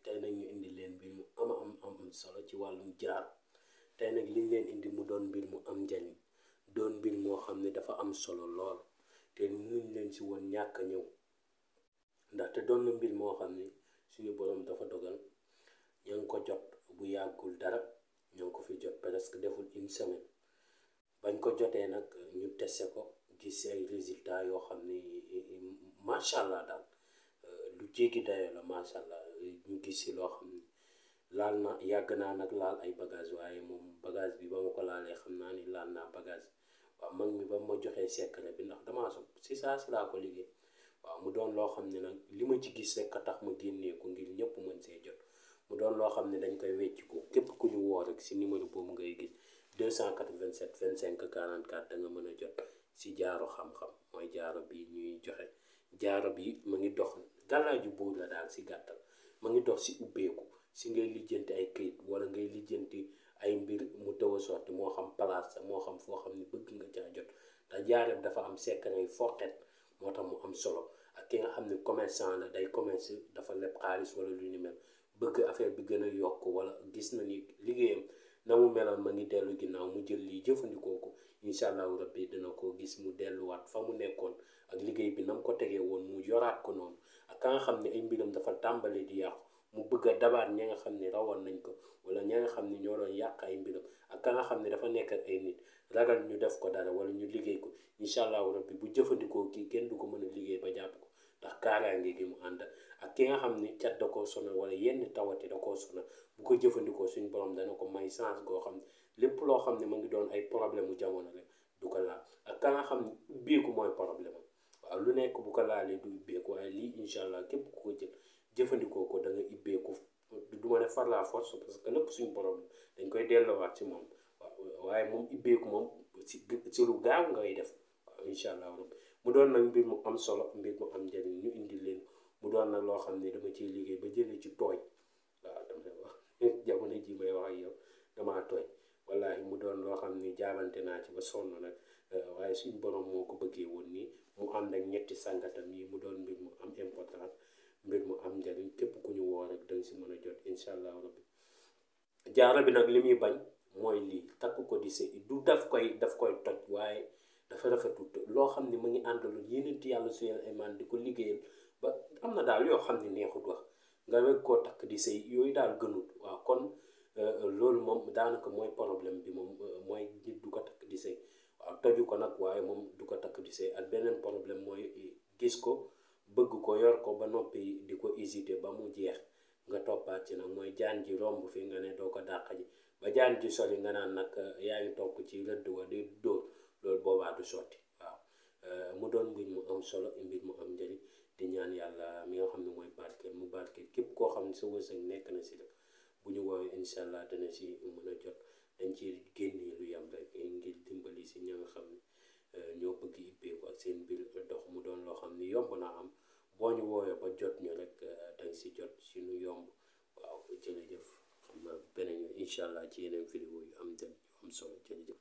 tey nag ñu indi leen mbir mu am solo ci wàllum jaar tey nag liñ leen indi mu doon mbir mu am njariñ doon mbir moo xam ne dafa am solo lool te nuñ leen si woon ñàkk a ñëw ndaxte doon na mbir moo xam ne suñu boroom dafa dogal ña ngi ko jot bu yàggul dara ña ngi ko fi jot presque deful une semaine bañ ko jotee nag ñu testé ko gis ay résultats yoo xam ne macha allah daal lu jéggi dayoo la macha allah ñu gis si loo xam ne laal na yàgg naa nag laal ay bagage waaye moom bagage bi ba ma ko laalee xam naa ni laal naa bagage waaw mag mi ba ma joxee secret bi ndax damaa sob si saa si laa ko liggéey waaw mu doon loo xam ne nag li ma ci gis rek a tax ma génnee ko ngir ñëpp mën see jot mu doon loo xam ne dañ koy wecc ko képp ku ñu woo rek si numéro boobu ngay gis 287 25 44 da nga mën a jot si jaaro xam-xam mooy jaaro bi ñuy joxe jaaro bi ma ngi dox gàllaaju buur la daal si gàttal ma ngi dox si ubbeeku si ngay lijjanti ay këyit wala ngay lijjanti ay mbir mu taw a sotti moo xam place moo xam foo xam ne bëgg nga caa jot te jaarab dafa am secret fortet moo tax mu am solo ak ki nga xam ne commerçant la day commerce dafa leb xaalis wala lu ni mel bëgg affaire bi gën a yokk wala gis na ni liggéeyam na mu meloon ma ngi dellu ginnaaw mu jël lii jëfandikoo ko incha allahu rabbi dina ko gis mu delluwaat fa mu nekkoon ak liggéey bi na mu ko tegee woon mu yoraat ko noonu ak ka nga xam ne ay mbiram dafa tàmbali di yàqu mu bëgg a dabaat ña nga xam ne rawoon nañ ko wala ña nga xam ne ñoo doon yàq ay mbiram ak ka nga xam ne dafa nekk ak ay nit ragal ñu def ko dara wala ñu liggéey ko incha allahu rabbi bu jëfandikoo kii kenn du ko mën a liggéey ba jàpp ko ndax kaaraange gi mu ànd ak ki nga xam ne cat da koo sonal wala yenn tawati da koo sonal bu ko jëfandikoo suñu borom dana ko may chance goo xam ne lépp loo xam ne ma ngi doon ay problème mu jamono rek du ko laal ak ka nga xam ne ubbeeku mooy problème am waaw lu nekk bu ko laalee du ubbeeku waaye lii incha allah képp ku ko jël jëfandikoo ko da nga ubbeeku du ma ne far la force parce que lépp suñu borom dañ koy delloowaat ci moom waaw waaye moom ubbeeku moom si lu gaaw ngay def waaw incha allah rabbi mu doon nag mbir mu am solo mbir mu am njëriñ ñu indi leen mu doon nag loo xam ne dama ciy liggéey ba jëlee ci tooñ waaw damay wax jamono ji may wax ak yow damaa tooñ wallaahi mu doon loo xam ne jaabante naa ci ba sonn nag waaye suñu borom moo ko bëggee woon nii mu ànd ak ñetti sàngatam yi mu doon mbir mu am important mbir mu am njëriñ képp ku ñu woo rek danga si mën a jot incha allah rabbi jaaro bi nag li muy bañ mooy lii takk ko di se du daf koy toj waaye dafa rafetul loo xam ne mu ngi àndaloon yeneen yàlla su ay maan di ko liggéeyal ba am na daal yoo xam ne neexut wax nga weg koo takk di sëy yooyu daal gënut waaw kon loolu moom daanaka mooy problème bi moom mooy nit du ko takk di sëy waaw toju ko nag waaye moom du ko takk di sëy ak beneen problème mooy gis ko bëgg ko yor ko ba noppi di ko hésité ba mu jeex nga toppaat ci nag mooy jaan ji romb fi nga ne doo ko dàq ji ba jaan ji sori nga naan nag yaa ngi topp ci rëdd wa di dóor loolu boobaa du sotti waaw mu doon mbir mu am solo mbir mu am njëriñ di ñaan yàlla mi nga xam ne mooy barkeel mu barkeel képp koo xam ne sa wërsëg nekk na si rek bu ñu woowee incha allah dana si mën a jot dañ ci génnee lu yam rek ngir dimbali si ña nga xam ne ñoo bëgg ibbeeku ak seen mbir dox mu doon loo xam ne yomb naa am boo ñu woowee ba jot ñu rek dañ si jot si lu yomb waaw jërëjëf xam naa beneen yoon incha allah ci yeneen vidéo yu am solo jërëjëf